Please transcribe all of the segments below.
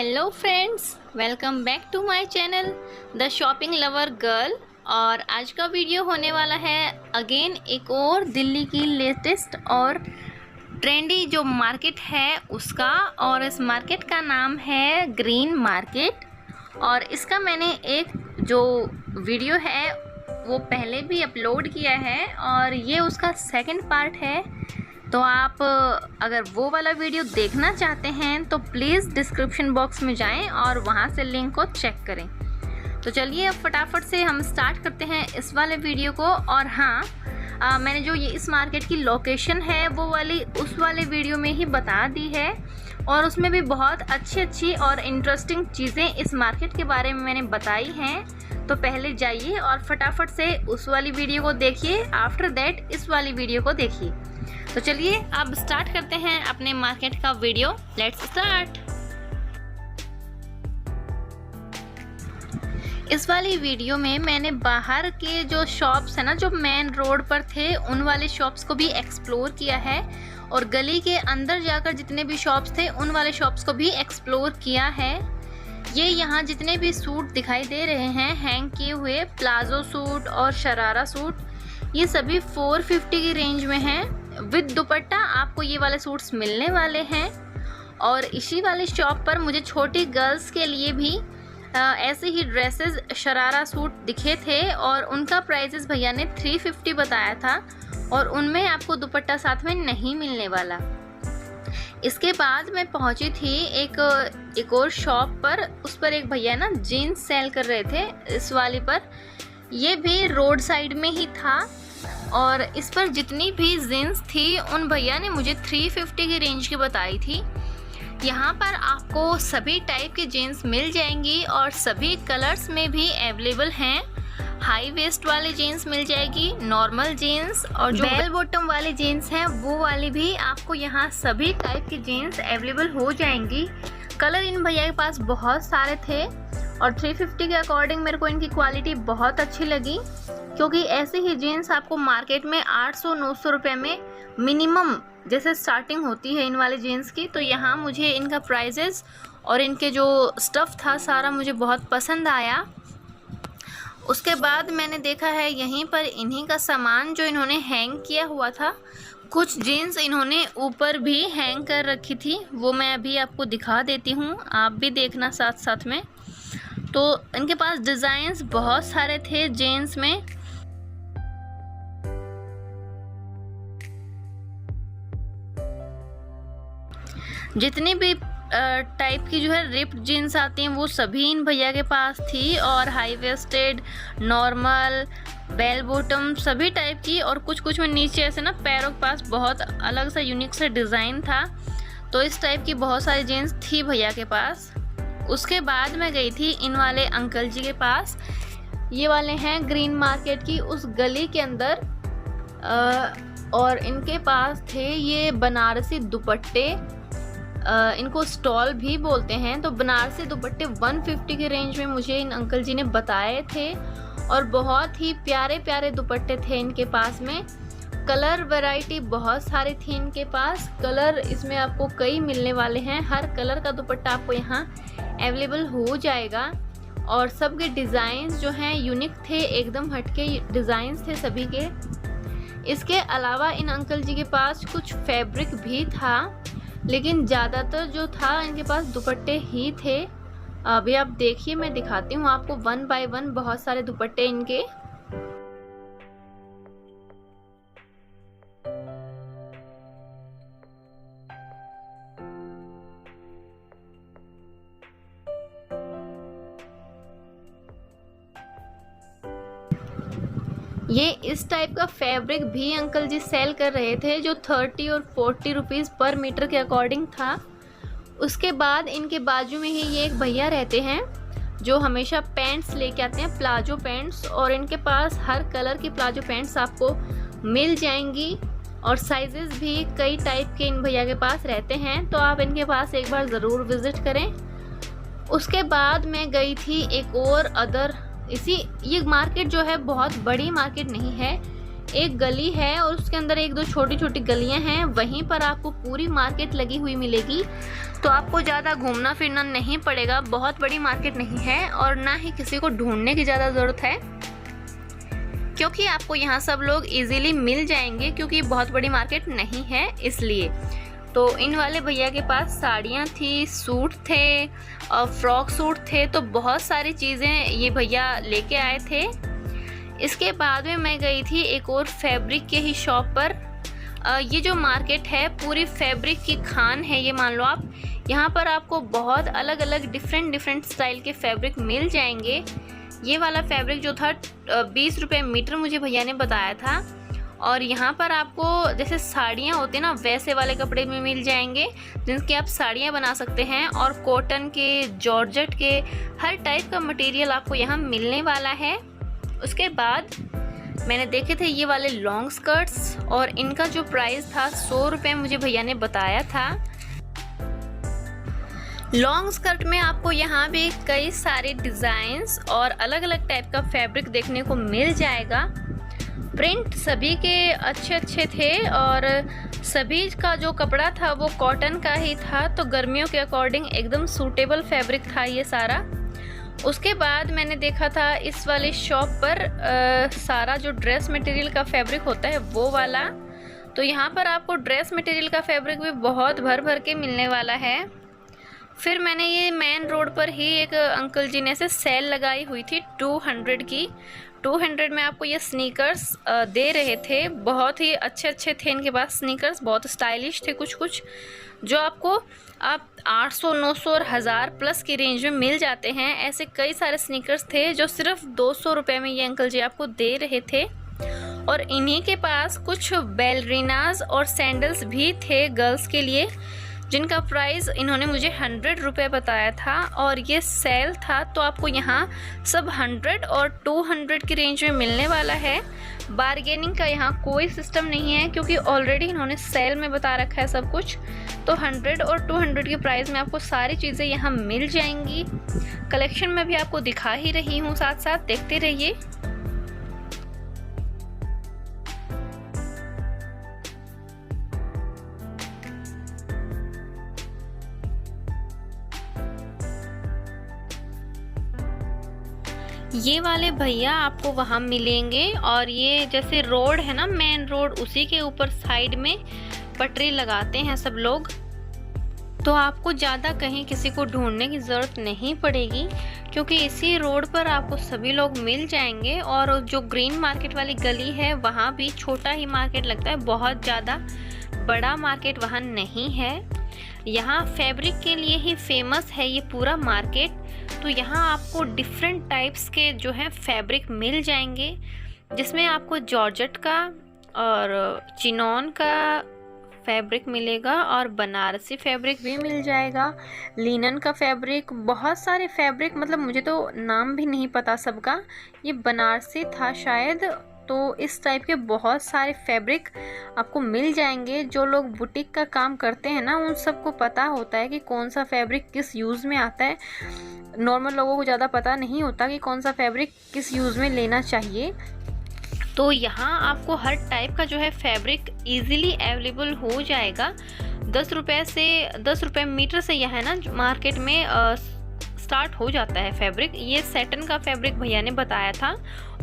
Hello friends, welcome back to my channel the shopping lover girl. और आज का video होने वाला है अगेन एक और दिल्ली की लेटेस्ट और ट्रेंडी जो मार्केट है उसका। और इस मार्केट का नाम है ग्रीन मार्केट। और इसका मैंने एक जो वीडियो है वो पहले भी अपलोड किया है और ये उसका सेकंड पार्ट है। तो आप अगर वो वाला वीडियो देखना चाहते हैं तो प्लीज़ डिस्क्रिप्शन बॉक्स में जाएं और वहां से लिंक को चेक करें। तो चलिए अब फटाफट से हम स्टार्ट करते हैं इस वाले वीडियो को। और हाँ, मैंने जो ये इस मार्केट की लोकेशन है वो वाली उस वाले वीडियो में ही बता दी है और उसमें भी बहुत अच्छी और इंटरेस्टिंग चीज़ें इस मार्केट के बारे में मैंने बताई हैं। तो पहले जाइए और फटाफट से उस वाली वीडियो को देखिए, आफ्टर दैट इस वाली वीडियो को देखिए। तो चलिए अब स्टार्ट करते हैं अपने मार्केट का वीडियो। Let's start. इस वाली वीडियो में मैंने बाहर के जो शॉप्स है ना, जो मेन रोड पर थे, उन वाले शॉप्स को भी एक्सप्लोर किया है और गली के अंदर जाकर जितने भी शॉप्स थे उन वाले शॉप्स को भी एक्सप्लोर किया है। ये यहाँ जितने भी सूट दिखाई दे रहे हैं हैंग किए हुए, प्लाजो सूट और शरारा सूट, ये सभी 450 की रेंज में हैं। विद दुपट्टा आपको ये वाले सूट्स मिलने वाले हैं। और इसी वाली शॉप पर मुझे छोटी गर्ल्स के लिए भी ऐसे ही ड्रेसेस शरारा सूट दिखे थे और उनका प्राइसेस भैया ने 350 बताया था और उनमें आपको दुपट्टा साथ में नहीं मिलने वाला। इसके बाद मैं पहुंची थी एक और शॉप पर। उस पर एक भैया ना जीन्स सेल कर रहे थे इस वाली पर। ये भी रोड साइड में ही था और इस पर जितनी भी जीन्स थी उन भैया ने मुझे 350 की रेंज की बताई थी। यहाँ पर आपको सभी टाइप की जीन्स मिल जाएंगी और सभी कलर्स में भी अवेलेबल हैं। हाई वेस्ट वाली जीन्स मिल जाएगी, नॉर्मल जीन्स, और जो बेल बॉटम वाली जीन्स हैं वो वाली भी आपको यहाँ सभी टाइप की जीन्स अवेलेबल हो जाएंगी। कलर इन भैया के पास बहुत सारे थे और 350 के अकॉर्डिंग मेरे को इनकी क्वालिटी बहुत अच्छी लगी, क्योंकि ऐसे ही जीन्स आपको मार्केट में 800-900 रुपये में मिनिमम जैसे स्टार्टिंग होती है इन वाले जीन्स की। तो यहाँ मुझे इनका प्राइजेस और इनके जो स्टफ़ था सारा मुझे बहुत पसंद आया। उसके बाद मैंने देखा है यहीं पर इन्हीं का सामान जो इन्होंने हैंग किया हुआ था। कुछ जीन्स इन्होंने ऊपर भी हैंग कर रखी थी, वो मैं अभी आपको दिखा देती हूँ, आप भी देखना साथ साथ में। तो इनके पास डिज़ाइंस बहुत सारे थे जीन्स में। जितनी भी टाइप की जो है रिप्ड जीन्स आती हैं वो सभी इन भैया के पास थी, और high waisted, normal, bell bottom सभी टाइप की। और कुछ में नीचे ऐसे ना पैरों के पास बहुत अलग सा यूनिक सा डिज़ाइन था। तो इस टाइप की बहुत सारी जीन्स थी भैया के पास। उसके बाद मैं गई थी इन वाले अंकल जी के पास। ये वाले हैं ग्रीन मार्केट की उस गली के अंदर, और इनके पास थे ये बनारसी दुपट्टे, इनको स्टॉल भी बोलते हैं। तो बनारसी दुपट्टे 150 की रेंज में मुझे इन अंकल जी ने बताए थे और बहुत ही प्यारे दुपट्टे थे इनके पास में। कलर वैरायटी बहुत सारी थी इनके पास। कलर इसमें आपको कई मिलने वाले हैं, हर कलर का दुपट्टा आपको यहाँ अवेलेबल हो जाएगा। और सबके डिज़ाइंस जो हैं यूनिक थे, एकदम हटके डिज़ाइंस थे सभी के। इसके अलावा इन अंकल जी के पास कुछ फैब्रिक भी था, लेकिन ज़्यादातर जो था इनके पास दुपट्टे ही थे। अभी आप देखिए, मैं दिखाती हूँ आपको 1 बाय 1 बहुत सारे दुपट्टे इनके। ये इस टाइप का फैब्रिक भी अंकल जी सेल कर रहे थे जो 30 और 40 रुपीज़ पर मीटर के अकॉर्डिंग था। उसके बाद इनके बाजू में ही ये एक भैया रहते हैं जो हमेशा पैंट्स लेके आते हैं, प्लाजो पैंट्स, और इनके पास हर कलर की प्लाजो पैंट्स आपको मिल जाएंगी और साइजेस भी कई टाइप के इन भैया के पास रहते हैं। तो आप इनके पास एक बार ज़रूर विज़िट करें। उसके बाद मैं गई थी एक और ये मार्केट जो है बहुत बड़ी मार्केट नहीं है, एक गली है और उसके अंदर एक दो छोटी छोटी गलियां हैं, वहीं पर आपको पूरी मार्केट लगी हुई मिलेगी। तो आपको ज़्यादा घूमना फिरना नहीं पड़ेगा, बहुत बड़ी मार्केट नहीं है और ना ही किसी को ढूंढने की ज़्यादा ज़रूरत है, क्योंकि आपको यहाँ सब लोग इजीली मिल जाएंगे, क्योंकि बहुत बड़ी मार्केट नहीं है इसलिए। तो इन वाले भैया के पास साड़ियाँ थी, सूट थे और फ्रॉक सूट थे, तो बहुत सारी चीज़ें ये भैया लेके आए थे। इसके बाद में मैं गई थी एक और फैब्रिक के ही शॉप पर। ये जो मार्केट है पूरी फैब्रिक की खान है, ये मान लो आप। यहाँ पर आपको बहुत अलग अलग डिफरेंट स्टाइल के फैब्रिक मिल जाएंगे। ये वाला फैब्रिक जो था 20 रुपये मीटर मुझे भैया ने बताया था। और यहाँ पर आपको जैसे साड़ियाँ होती हैं ना, वैसे वाले कपड़े भी मिल जाएंगे जिनकी आप साड़ियाँ बना सकते हैं। और कॉटन के, जॉर्जेट के, हर टाइप का मटेरियल आपको यहाँ मिलने वाला है। उसके बाद मैंने देखे थे ये वाले लॉन्ग स्कर्ट्स और इनका जो प्राइस था 100 रुपये मुझे भैया ने बताया था। लॉन्ग स्कर्ट में आपको यहाँ भी कई सारे डिज़ाइंस और अलग अलग टाइप का फैब्रिक देखने को मिल जाएगा। प्रिंट सभी के अच्छे अच्छे थे और सभी का जो कपड़ा था वो कॉटन का ही था, तो गर्मियों के अकॉर्डिंग एकदम सूटेबल फैब्रिक था ये सारा। उसके बाद मैंने देखा था इस वाले शॉप पर सारा जो ड्रेस मटेरियल का फैब्रिक होता है वो वाला। तो यहाँ पर आपको ड्रेस मटेरियल का फैब्रिक भी बहुत भर भर के मिलने वाला है। फिर मैंने ये मेन रोड पर ही एक अंकल जी ने से सेल लगाई हुई थी 200 की। 200 में आपको ये स्नीकर्स दे रहे थे, बहुत ही अच्छे अच्छे थे इनके पास स्नीकर्स, बहुत स्टाइलिश थे कुछ कुछ, जो आपको आप 800, 900 और 1000 प्लस की रेंज में मिल जाते हैं। ऐसे कई सारे स्नीकर्स थे जो सिर्फ 200 रुपये में ये अंकल जी आपको दे रहे थे। और इन्हीं के पास कुछ बैलरीनाज और सैंडल्स भी थे गर्ल्स के लिए, जिनका प्राइस इन्होंने मुझे 100 रुपये बताया था। और ये सेल था तो आपको यहाँ सब 100 और 200 की रेंज में मिलने वाला है। बार्गेनिंग का यहाँ कोई सिस्टम नहीं है, क्योंकि ऑलरेडी इन्होंने सेल में बता रखा है सब कुछ। तो 100 और 200 के प्राइस में आपको सारी चीज़ें यहाँ मिल जाएंगी। कलेक्शन में भी आपको दिखा ही रही हूँ, साथ साथ देखते रहिए। ये वाले भैया आपको वहाँ मिलेंगे और ये जैसे रोड है ना, मेन रोड, उसी के ऊपर साइड में पटरी लगाते हैं सब लोग। तो आपको ज़्यादा कहीं किसी को ढूंढने की ज़रूरत नहीं पड़ेगी, क्योंकि इसी रोड पर आपको सभी लोग मिल जाएंगे। और जो ग्रीन मार्केट वाली गली है वहाँ भी छोटा ही मार्केट लगता है, बहुत ज़्यादा बड़ा मार्केट वहाँ नहीं है। यहाँ फैब्रिक के लिए ही फेमस है ये पूरा मार्केट। तो यहाँ आपको डिफरेंट टाइप्स के जो है फैब्रिक मिल जाएंगे, जिसमें आपको जॉर्जेट का और चिनॉन का फैब्रिक मिलेगा और बनारसी फैब्रिक भी मिल जाएगा, लिनन का फैब्रिक, बहुत सारे फैब्रिक, मतलब मुझे तो नाम भी नहीं पता सबका। ये बनारसी था शायद। तो इस टाइप के बहुत सारे फैब्रिक आपको मिल जाएंगे। जो लोग बुटीक का काम करते हैं ना, उन सबको पता होता है कि कौन सा फैब्रिक किस यूज़ में आता है। नॉर्मल लोगों को ज़्यादा पता नहीं होता कि कौन सा फैब्रिक किस यूज़ में लेना चाहिए। तो यहाँ आपको हर टाइप का जो है फैब्रिक इजीली अवेलेबल हो जाएगा। 10 रुपये से 10 रुपये मीटर से यह है ना मार्केट में स्टार्ट हो जाता है फैब्रिक। ये सैटन का फैब्रिक भैया ने बताया था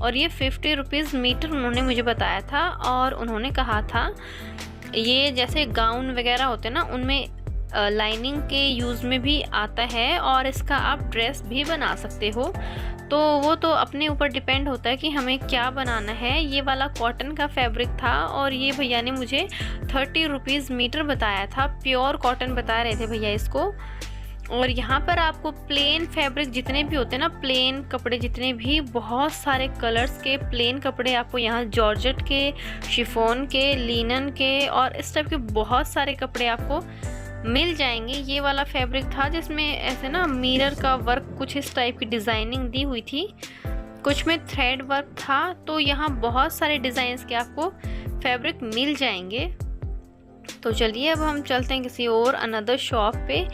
और ये 50 रुपीज़ मीटर उन्होंने मुझे बताया था। और उन्होंने कहा था ये जैसे गाउन वगैरह होते हैं ना, उनमें लाइनिंग के यूज़ में भी आता है और इसका आप ड्रेस भी बना सकते हो। तो वो तो अपने ऊपर डिपेंड होता है कि हमें क्या बनाना है। ये वाला कॉटन का फैब्रिक था और ये भैया ने मुझे 30 रुपीज़ मीटर बताया था। प्योर कॉटन बता रहे थे भैया इसको। और यहाँ पर आपको प्लेन फैब्रिक जितने भी होते हैं ना, प्लेन कपड़े जितने भी, बहुत सारे कलर्स के प्लेन कपड़े आपको यहाँ जॉर्जेट के, शिफॉन के, लिनन के और इस टाइप के बहुत सारे कपड़े आपको मिल जाएंगे। ये वाला फैब्रिक था जिसमें ऐसे ना मिरर का वर्क, कुछ इस टाइप की डिज़ाइनिंग दी हुई थी, कुछ में थ्रेड वर्क था। तो यहाँ बहुत सारे डिज़ाइंस के आपको फैब्रिक मिल जाएंगे। तो चलिए अब हम चलते हैं किसी और अनदर शॉप पे।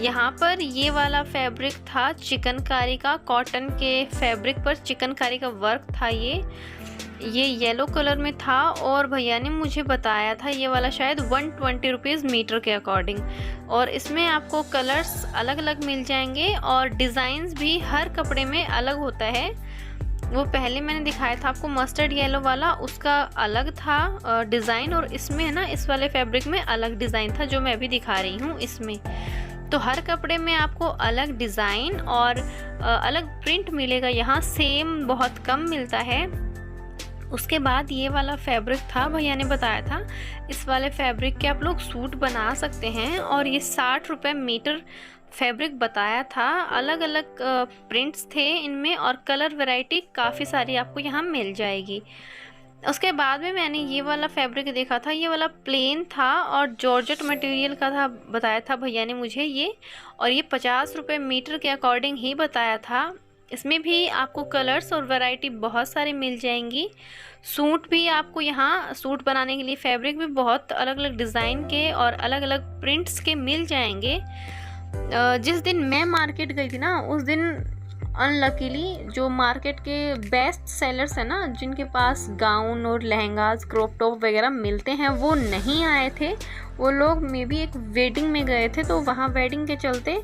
यहाँ पर ये वाला फैब्रिक था चिकनकारी का, कॉटन के फैब्रिक पर चिकनकारी का वर्क था। ये ये येलो कलर में था और भैया ने मुझे बताया था ये वाला शायद 120 रुपीज़ मीटर के अकॉर्डिंग। और इसमें आपको कलर्स अलग अलग मिल जाएंगे और डिज़ाइंस भी हर कपड़े में अलग होता है। वो पहले मैंने दिखाया था आपको मस्टर्ड येलो वाला, उसका अलग था डिज़ाइन, और इसमें है ना इस वाले फैब्रिक में अलग डिज़ाइन था जो मैं अभी दिखा रही हूँ इसमें। तो हर कपड़े में आपको अलग डिज़ाइन और अलग प्रिंट मिलेगा, यहाँ सेम बहुत कम मिलता है। उसके बाद ये वाला फैब्रिक था, भैया ने बताया था इस वाले फैब्रिक के आप लोग सूट बना सकते हैं, और ये 60 रुपये मीटर फैब्रिक बताया था। अलग अलग प्रिंट्स थे इनमें और कलर वैरायटी काफ़ी सारी आपको यहाँ मिल जाएगी। उसके बाद में मैंने ये वाला फैब्रिक देखा था, ये वाला प्लेन था और जॉर्जेट मटेरियल का था, बताया था भैया ने मुझे ये, और ये 50 रुपये मीटर के अकॉर्डिंग ही बताया था। इसमें भी आपको कलर्स और वैरायटी बहुत सारी मिल जाएंगी। सूट भी आपको यहाँ सूट बनाने के लिए फैब्रिक भी बहुत अलग अलग डिज़ाइन के और अलग अलग प्रिंट्स के मिल जाएंगे। जिस दिन मैं मार्केट गई थी ना, उस दिन अनलकीली जो मार्केट के बेस्ट सेलर्स हैं ना, जिनके पास गाउन और लहंगास क्रॉप टॉप वगैरह मिलते हैं, वो नहीं आए थे। वो लोग मे बी एक वेडिंग में गए थे, तो वहाँ वेडिंग के चलते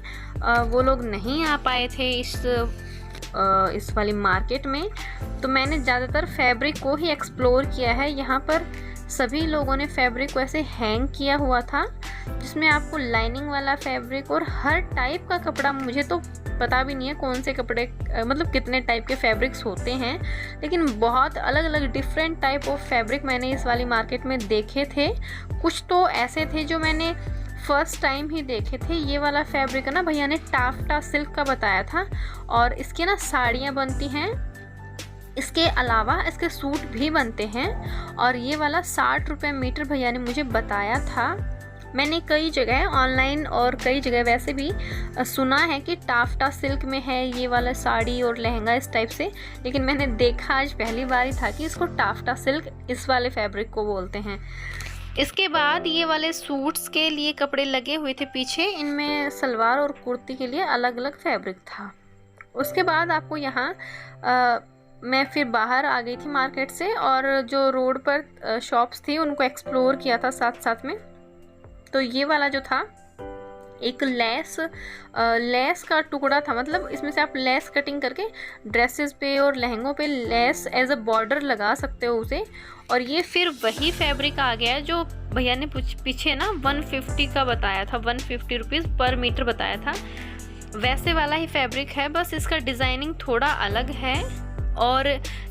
वो लोग नहीं आ पाए थे इस वाली मार्केट में। तो मैंने ज़्यादातर फैब्रिक को ही एक्सप्लोर किया है। यहाँ पर सभी लोगों ने फैब्रिक को ऐसे हैंग किया हुआ था, जिसमें आपको लाइनिंग वाला फैब्रिक और हर टाइप का कपड़ा, मुझे तो पता भी नहीं है कौन से कपड़े मतलब कितने टाइप के फैब्रिक्स होते हैं, लेकिन बहुत अलग अलग डिफरेंट टाइप ऑफ फैब्रिक मैंने इस वाली मार्केट में देखे थे। कुछ तो ऐसे थे जो मैंने फर्स्ट टाइम ही देखे थे। ये वाला फैब्रिक है ना, भैया ने टाफ्टा सिल्क का बताया था, और इसकी ना साड़ियाँ बनती हैं, इसके अलावा इसके सूट भी बनते हैं। और ये वाला 60 रुपये मीटर भैया ने मुझे बताया था। मैंने कई जगह ऑनलाइन और कई जगह वैसे भी सुना है कि टाफ्टा सिल्क में है ये वाला साड़ी और लहंगा इस टाइप से, लेकिन मैंने देखा आज पहली बार ही था कि इसको टाफ्टा सिल्क इस वाले फैब्रिक को बोलते हैं। इसके बाद ये वाले सूट्स के लिए कपड़े लगे हुए थे पीछे, इनमें सलवार और कुर्ती के लिए अलग अलग फैब्रिक था। उसके बाद आपको यहाँ मैं फिर बाहर आ गई थी मार्केट से, और जो रोड पर शॉप्स थी उनको एक्सप्लोर किया था साथ साथ में। तो ये वाला जो था एक लेस का टुकड़ा था, मतलब इसमें से आप लेस कटिंग करके ड्रेसेस पे और लहंगों पे लेस एज अ बॉर्डर लगा सकते हो उसे। और ये फिर वही फैब्रिक आ गया जो भैया ने पीछे ना 150 का बताया था, 150 रुपीज़ पर मीटर बताया था, वैसे वाला ही फैब्रिक है, बस इसका डिज़ाइनिंग थोड़ा अलग है। और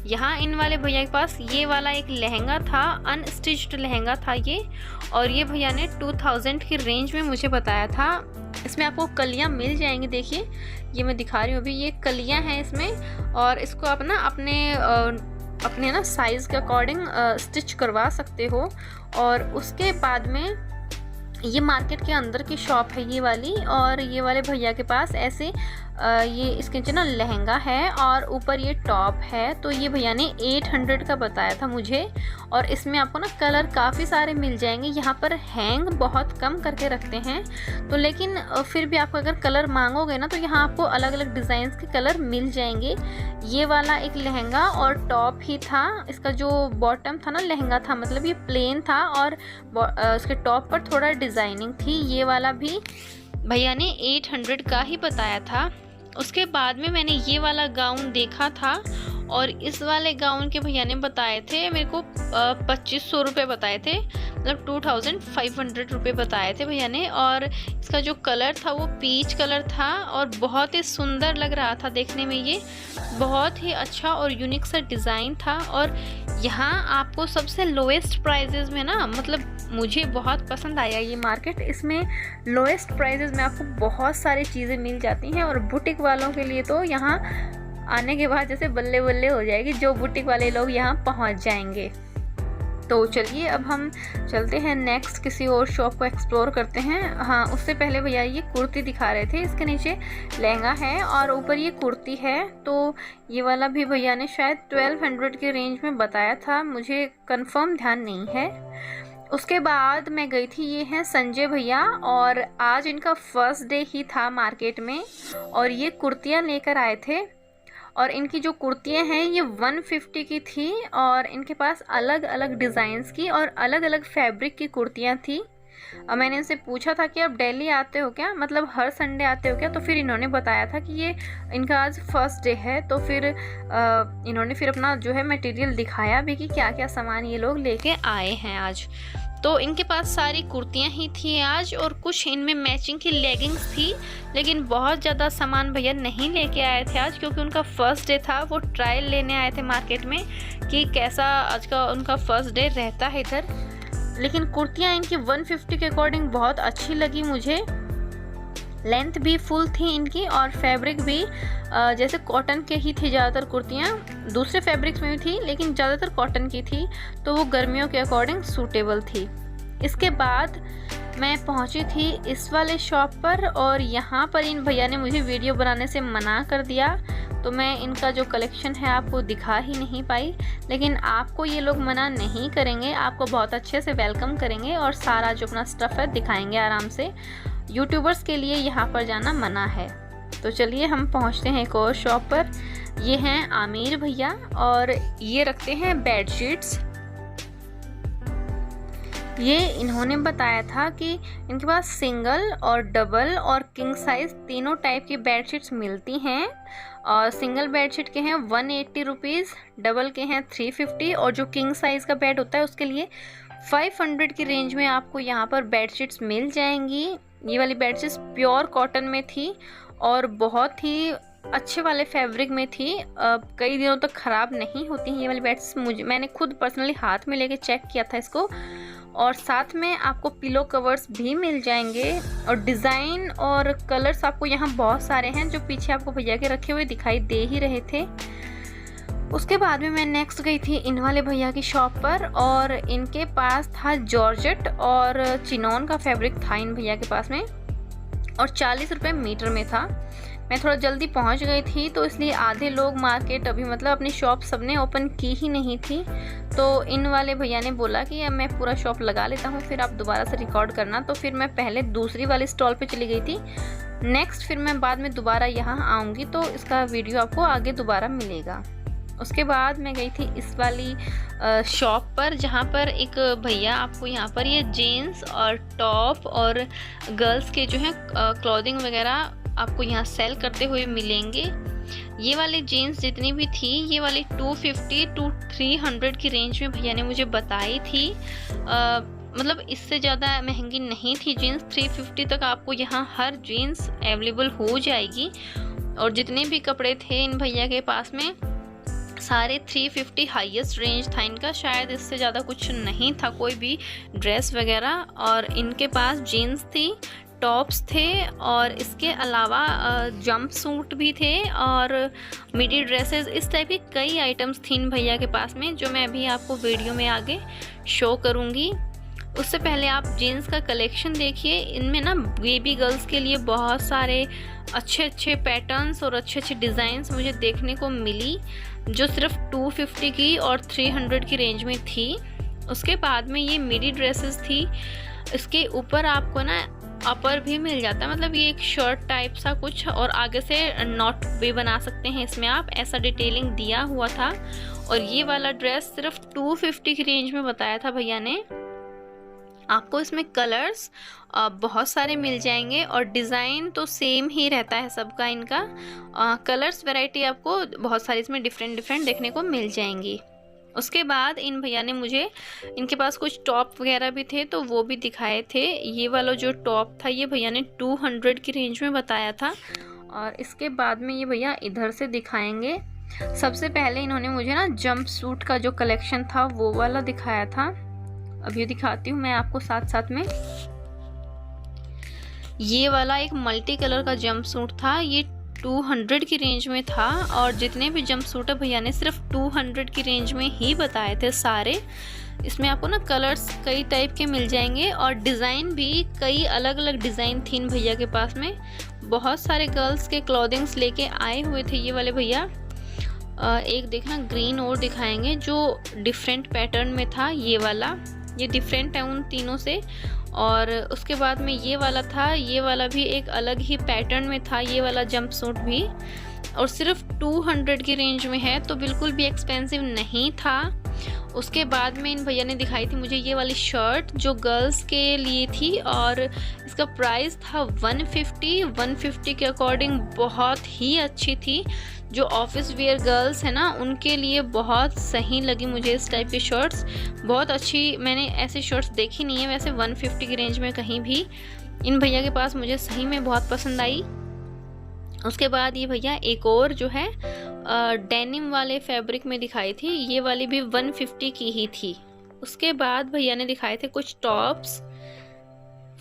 यहाँ इन वाले भैया के पास ये वाला एक लहंगा था, अनस्टिच्ड लहंगा था ये, और ये भैया ने 2000 की रेंज में मुझे बताया था। इसमें आपको कलियाँ मिल जाएंगी, देखिए ये मैं दिखा रही हूँ अभी, ये कलियाँ हैं इसमें, और इसको आप ना अपने ना साइज़ के अकॉर्डिंग स्टिच करवा सकते हो। और उसके बाद में ये मार्केट के अंदर की शॉप है ये वाली, और ये वाले भैया के पास ऐसे ये इसके नीचे ना लहंगा है और ऊपर ये टॉप है। तो ये भैया ने 800 का बताया था मुझे, और इसमें आपको ना कलर काफ़ी सारे मिल जाएंगे। यहाँ पर हैंग बहुत कम करके रखते हैं, तो लेकिन फिर भी आप अगर कलर मांगोगे ना, तो यहाँ आपको अलग अलग डिज़ाइंस के कलर मिल जाएंगे। ये वाला एक लहंगा और टॉप ही था, इसका जो बॉटम था ना लहंगा था, मतलब ये प्लेन था, और उसके टॉप पर थोड़ा डिज़ाइनिंग थी। ये वाला भी भैया ने 800 का ही बताया था। उसके बाद में मैंने ये वाला गाउन देखा था, और इस वाले गाउन के भैया ने बताए थे मेरे को 2500 रुपये बताए थे, मतलब 2500 रुपये बताए थे भैया ने। और इसका जो कलर था वो पीच कलर था, और बहुत ही सुंदर लग रहा था देखने में, ये बहुत ही अच्छा और यूनिक सा डिज़ाइन था। और यहाँ आपको सबसे लोएस्ट प्राइजेज़ में ना, मतलब मुझे बहुत पसंद आया ये मार्केट, इसमें लोएस्ट प्राइजेज़ में आपको बहुत सारी चीज़ें मिल जाती हैं। और बुटीक वालों के लिए तो यहाँ आने के बाद जैसे बल्ले बल्ले हो जाएगी, जो बुटीक वाले लोग यहाँ पहुँच जाएंगे। तो चलिए अब हम चलते हैं नेक्स्ट किसी और शॉप को एक्सप्लोर करते हैं। हाँ, उससे पहले भैया ये कुर्ती दिखा रहे थे, इसके नीचे लहंगा है और ऊपर ये कुर्ती है। तो ये वाला भी भैया ने शायद 1200 के रेंज में बताया था, मुझे कंफर्म ध्यान नहीं है। उसके बाद मैं गई थी, ये हैं संजय भैया, और आज इनका फर्स्ट डे ही था मार्केट में, और ये कुर्तियाँ लेकर आए थे। और इनकी जो कुर्तियाँ हैं ये 150 की थी और इनके पास अलग अलग डिज़ाइंस की और अलग अलग फैब्रिक की कुर्तियाँ थी। मैंने इनसे पूछा था कि आप डेली आते हो क्या, मतलब हर संडे आते हो क्या, तो फिर इन्होंने बताया था कि ये इनका आज फर्स्ट डे है। तो फिर इन्होंने फिर अपना जो है मटेरियल दिखाया भी कि क्या क्या सामान ये लोग लेके आए हैं आज। तो इनके पास सारी कुर्तियाँ ही थी आज और कुछ इनमें मैचिंग की लेगिंग्स थी, लेकिन बहुत ज़्यादा सामान भैया नहीं लेके आए थे आज, क्योंकि उनका फर्स्ट डे था। वो ट्रायल लेने आए थे मार्केट में कि कैसा आज का उनका फर्स्ट डे रहता है इधर। लेकिन कुर्तियाँ इनकी 150 के अकॉर्डिंग बहुत अच्छी लगी मुझे। लेंथ भी फुल थी इनकी और फैब्रिक भी जैसे कॉटन के ही थी ज़्यादातर कुर्तियाँ, दूसरे फैब्रिक्स में भी थी लेकिन ज़्यादातर कॉटन की थी, तो वो गर्मियों के अकॉर्डिंग सूटेबल थी। इसके बाद मैं पहुंची थी इस वाले शॉप पर और यहाँ पर इन भैया ने मुझे वीडियो बनाने से मना कर दिया, तो मैं इनका जो कलेक्शन है आपको दिखा ही नहीं पाई। लेकिन आपको ये लोग मना नहीं करेंगे, आपको बहुत अच्छे से वेलकम करेंगे और सारा जो अपना स्टफ़ है दिखाएंगे आराम से। यूट्यूबर्स के लिए यहाँ पर जाना मना है। तो चलिए हम पहुँचते हैं एक और शॉप पर। ये हैं आमिर भैया और ये रखते हैं बेडशीट्स। ये इन्होंने बताया था कि इनके पास सिंगल और डबल और किंग साइज़ तीनों टाइप की बेडशीट्स मिलती हैं। और सिंगल बेडशीट के हैं 180 रुपीज़, डबल के हैं 350 और जो किंग साइज़ का बेड होता है उसके लिए 500 की रेंज में आपको यहाँ पर बेडशीट्स मिल जाएंगी। ये वाली बेडशीट्स प्योर कॉटन में थी और बहुत ही अच्छे वाले फैब्रिक में थी। कई दिनों तक ख़राब नहीं होती हैं ये वाली बेडशीट्स। मैंने खुद पर्सनली हाथ में लेके चेक किया था इसको। और साथ में आपको पिलो कवर्स भी मिल जाएंगे और डिज़ाइन और कलर्स आपको यहाँ बहुत सारे हैं, जो पीछे आपको भैया के रखे हुए दिखाई दे ही रहे थे। उसके बाद में मैं नेक्स्ट गई थी इन वाले भैया की शॉप पर और इनके पास था जॉर्जेट और चिनॉन का फैब्रिक था इन भैया के पास में और 40 रुपये मीटर में था। मैं थोड़ा जल्दी पहुंच गई थी तो इसलिए आधे लोग मार्केट अभी मतलब अपनी शॉप सबने ओपन की ही नहीं थी। तो इन वाले भैया ने बोला कि अब मैं पूरा शॉप लगा लेता हूँ, फिर आप दोबारा से रिकॉर्ड करना। तो फिर मैं पहले दूसरी वाली स्टॉल पे चली गई थी। नेक्स्ट फिर मैं बाद में दोबारा यहाँ आऊँगी तो इसका वीडियो आपको आगे दोबारा मिलेगा। उसके बाद मैं गई थी इस वाली शॉप पर, जहाँ पर एक भैया आपको यहाँ पर ये जीन्स और टॉप और गर्ल्स के जो है क्लॉथिंग वगैरह आपको यहाँ सेल करते हुए मिलेंगे। ये वाली जीन्स जितनी भी थी ये वाली 250 to 300 की रेंज में भैया ने मुझे बताई थी। मतलब इससे ज़्यादा महंगी नहीं थी जीन्स। 350 तक आपको यहाँ हर जीन्स अवेलेबल हो जाएगी। और जितने भी कपड़े थे इन भैया के पास में सारे 350 हाईएस्ट रेंज था इनका, शायद इससे ज़्यादा कुछ नहीं था कोई भी ड्रेस वगैरह। और इनके पास जीन्स थी, टॉप्स थे और इसके अलावा जंप सूट भी थे और मिडी ड्रेसेस, इस टाइप की कई आइटम्स थी इन भैया के पास में, जो मैं अभी आपको वीडियो में आगे शो करूँगी। उससे पहले आप जीन्स का कलेक्शन देखिए। इनमें ना बेबी गर्ल्स के लिए बहुत सारे अच्छे अच्छे पैटर्न्स और अच्छे अच्छे डिज़ाइंस मुझे देखने को मिली, जो सिर्फ 250 की और 300 की रेंज में थी। उसके बाद में ये मिडी ड्रेसेस थी। इसके ऊपर आपको ना अपर भी मिल जाता है, मतलब ये एक शर्ट टाइप सा कुछ, और आगे से नॉट भी बना सकते हैं इसमें आप, ऐसा डिटेलिंग दिया हुआ था। और ये वाला ड्रेस सिर्फ 250 की रेंज में बताया था भैया ने। आपको इसमें कलर्स बहुत सारे मिल जाएंगे और डिज़ाइन तो सेम ही रहता है सबका इनका। कलर्स वैरायटी आपको बहुत सारी इसमें डिफरेंट देखने को मिल जाएंगी। उसके बाद इन भैया ने मुझे, इनके पास कुछ टॉप वगैरह भी थे तो वो भी दिखाए थे। ये वाला जो टॉप था ये भैया ने 200 की रेंज में बताया था। और इसके बाद में ये भैया इधर से दिखाएंगे। सबसे पहले इन्होंने मुझे ना जंप सूट का जो कलेक्शन था वो वाला दिखाया था। अभी दिखाती हूँ मैं आपको साथ साथ में। ये वाला एक मल्टी कलर का जंप सूट था, ये 200 की रेंज में था। और जितने भी जंप सूट है भैया ने सिर्फ 200 की रेंज में ही बताए थे सारे। इसमें आपको ना कलर्स कई टाइप के मिल जाएंगे और डिज़ाइन भी कई अलग अलग डिज़ाइन थी इन भैया के पास में। बहुत सारे गर्ल्स के क्लॉथिंग्स लेके आए हुए थे ये वाले भैया। एक देखना ग्रीन और दिखाएंगे जो डिफरेंट पैटर्न में था। ये वाला, ये डिफरेंट है उन तीनों से। और उसके बाद में ये वाला था, ये वाला भी एक अलग ही पैटर्न में था ये वाला जंप सूट भी। और सिर्फ 200 की रेंज में है, तो बिल्कुल भी एक्सपेंसिव नहीं था। उसके बाद में इन भैया ने दिखाई थी मुझे ये वाली शर्ट जो गर्ल्स के लिए थी, और इसका प्राइस था 150 के अकॉर्डिंग बहुत ही अच्छी थी। जो ऑफिस वेयर गर्ल्स है ना, उनके लिए बहुत सही लगी मुझे इस टाइप की शर्ट्स, बहुत अच्छी। मैंने ऐसी शर्ट्स देखी नहीं है वैसे 150 की रेंज में कहीं भी। इन भैया के पास मुझे सही में बहुत पसंद आई। उसके बाद ये भैया एक और जो है डेनिम वाले फैब्रिक में दिखाई थी, ये वाली भी 150 की ही थी। उसके बाद भैया ने दिखाए थे कुछ टॉप्स।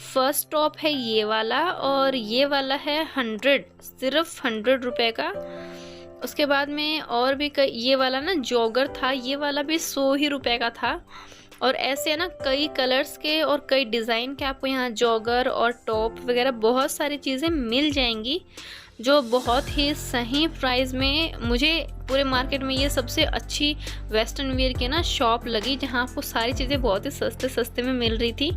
फर्स्ट टॉप है ये वाला, और ये वाला है 100, सिर्फ 100 रुपए का। उसके बाद में और भी ये वाला ना जॉगर था, ये वाला भी 100 ही रुपए का था। और ऐसे है ना कई कलर्स के और कई डिज़ाइन के आपको यहाँ जॉगर और टॉप वगैरह बहुत सारी चीज़ें मिल जाएंगी, जो बहुत ही सही प्राइस में। मुझे पूरे मार्केट में ये सबसे अच्छी वेस्टर्न वेयर की ना शॉप लगी, जहाँ आपको सारी चीज़ें बहुत ही सस्ते में मिल रही थी।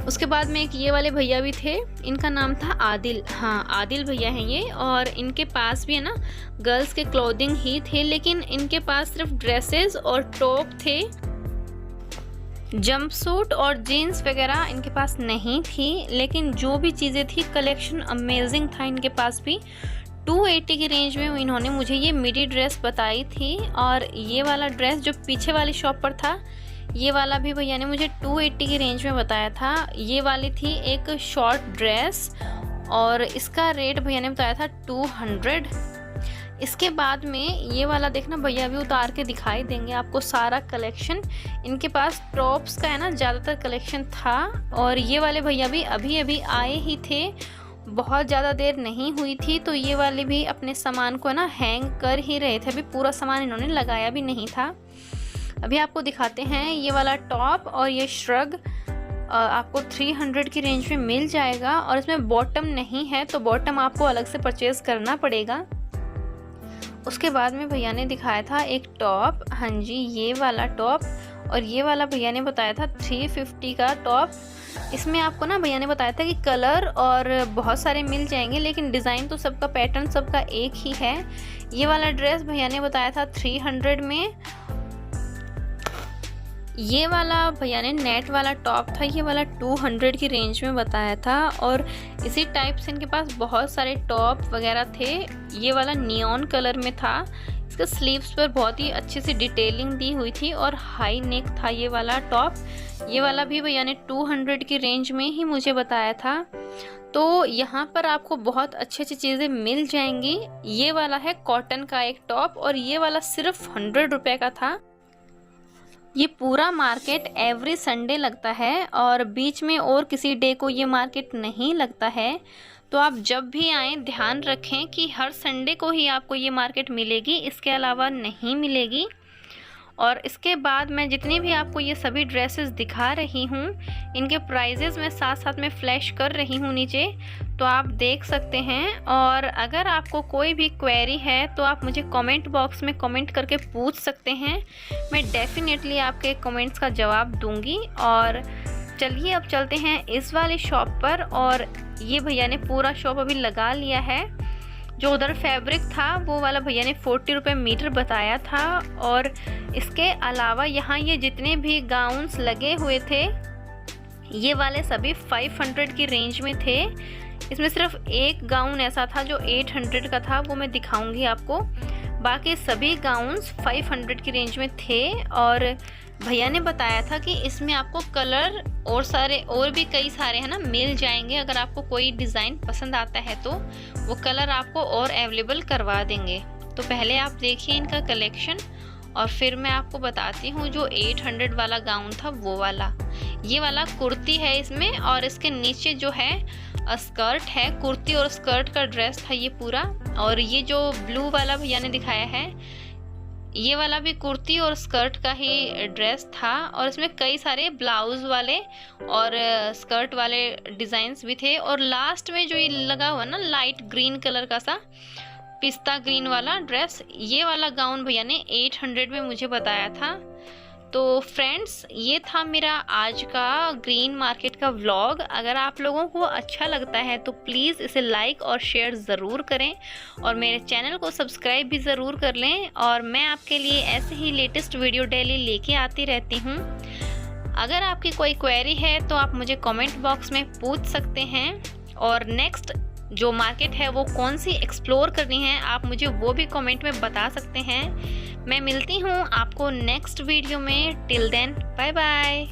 उसके बाद में एक ये वाले भैया भी थे, इनका नाम था आदिल। हाँ, आदिल भैया हैं ये, और इनके पास भी है ना गर्ल्स के क्लोथिंग ही थे, लेकिन इनके पास सिर्फ ड्रेसेस और टॉप थे, जंपसूट और जीन्स वगैरह इनके पास नहीं थी। लेकिन जो भी चीज़ें थी कलेक्शन अमेजिंग था इनके पास भी। 280 की रेंज में इन्होंने मुझे ये मिडी ड्रेस बताई थी, और ये वाला ड्रेस जो पीछे वाली शॉप पर था, ये वाला भी भैया ने मुझे 280 की रेंज में बताया था। ये वाली थी एक शॉर्ट ड्रेस, और इसका रेट भैया ने बताया था 200। इसके बाद में ये वाला देखना भैया भी उतार के दिखाई देंगे आपको सारा कलेक्शन। इनके पास टॉप्स का है ना ज़्यादातर कलेक्शन था, और ये वाले भैया भी अभी अभी आए ही थे, बहुत ज़्यादा देर नहीं हुई थी। तो ये वाले भी अपने सामान को है ना हैंग कर ही रहे थे, अभी पूरा सामान इन्होंने लगाया भी नहीं था। अभी आपको दिखाते हैं ये वाला टॉप, और ये श्रग आपको 300 की रेंज में मिल जाएगा, और इसमें बॉटम नहीं है, तो बॉटम आपको अलग से परचेज़ करना पड़ेगा। उसके बाद में भैया ने दिखाया था एक टॉप, हाँ जी ये वाला टॉप, और ये वाला भैया ने बताया था 350 का टॉप। इसमें आपको ना भैया ने बताया था कि कलर और बहुत सारे मिल जाएंगे, लेकिन डिज़ाइन तो सबका, पैटर्न सबका एक ही है। ये वाला ड्रेस भैया ने बताया था 300 में। ये वाला भैया ने नेट वाला टॉप था, ये वाला 200 की रेंज में बताया था, और इसी टाइप से इनके पास बहुत सारे टॉप वगैरह थे। ये वाला नियॉन कलर में था, इसका स्लीव्स पर बहुत ही अच्छी सी डिटेलिंग दी हुई थी, और हाई नेक था ये वाला टॉप। ये वाला भी भैया ने 200 की रेंज में ही मुझे बताया था। तो यहाँ पर आपको बहुत अच्छी अच्छी चीज़ें मिल जाएंगी। ये वाला है कॉटन का एक टॉप, और ये वाला सिर्फ 100 रुपये का था। ये पूरा मार्केट एवरी संडे लगता है, और बीच में और किसी डे को ये मार्केट नहीं लगता है। तो आप जब भी आएँ ध्यान रखें कि हर संडे को ही आपको ये मार्केट मिलेगी, इसके अलावा नहीं मिलेगी। और इसके बाद मैं जितनी भी आपको ये सभी ड्रेसेस दिखा रही हूँ, इनके प्राइजेस मैं साथ साथ में फ्लैश कर रही हूँ नीचे, तो आप देख सकते हैं। और अगर आपको कोई भी क्वेरी है तो आप मुझे कमेंट बॉक्स में कमेंट करके पूछ सकते हैं, मैं डेफिनेटली आपके कमेंट्स का जवाब दूंगी। और चलिए अब चलते हैं इस वाली शॉप पर, और ये भैया ने पूरा शॉप अभी लगा लिया है। जो उधर फैब्रिक था वो वाला भैया ने 40 रुपये मीटर बताया था, और इसके अलावा यहाँ ये जितने भी गाउन्स लगे हुए थे ये वाले सभी 500 की रेंज में थे। इसमें सिर्फ एक गाउन ऐसा था जो 800 का था, वो मैं दिखाऊंगी आपको। बाकी सभी गाउन्स 500 की रेंज में थे, और भैया ने बताया था कि इसमें आपको कलर और भी कई सारे है ना मिल जाएंगे। अगर आपको कोई डिज़ाइन पसंद आता है तो वो कलर आपको और अवेलेबल करवा देंगे। तो पहले आप देखिए इनका कलेक्शन, और फिर मैं आपको बताती हूँ जो 800 वाला गाउन था वो वाला। ये वाला कुर्ती है इसमें, और इसके नीचे जो है स्कर्ट है, कुर्ती और स्कर्ट का ड्रेस था ये पूरा। और ये जो ब्लू वाला भैया ने दिखाया है ये वाला भी कुर्ती और स्कर्ट का ही ड्रेस था, और इसमें कई सारे ब्लाउज वाले और स्कर्ट वाले डिज़ाइंस भी थे। और लास्ट में जो ये लगा हुआ ना लाइट ग्रीन कलर का सा पिस्ता ग्रीन वाला ड्रेस, ये वाला गाउन भैया ने 800 में मुझे बताया था। तो फ्रेंड्स, ये था मेरा आज का ग्रीन मार्केट का व्लॉग। अगर आप लोगों को अच्छा लगता है तो प्लीज़ इसे लाइक और शेयर ज़रूर करें और मेरे चैनल को सब्सक्राइब भी ज़रूर कर लें। और मैं आपके लिए ऐसे ही लेटेस्ट वीडियो डेली लेके आती रहती हूँ। अगर आपकी कोई क्वेरी है तो आप मुझे कमेंट बॉक्स में पूछ सकते हैं, और नेक्स्ट जो मार्केट है वो कौन सी एक्सप्लोर करनी है आप मुझे वो भी कमेंट में बता सकते हैं। मैं मिलती हूँ आपको नेक्स्ट वीडियो में। Till then, bye bye.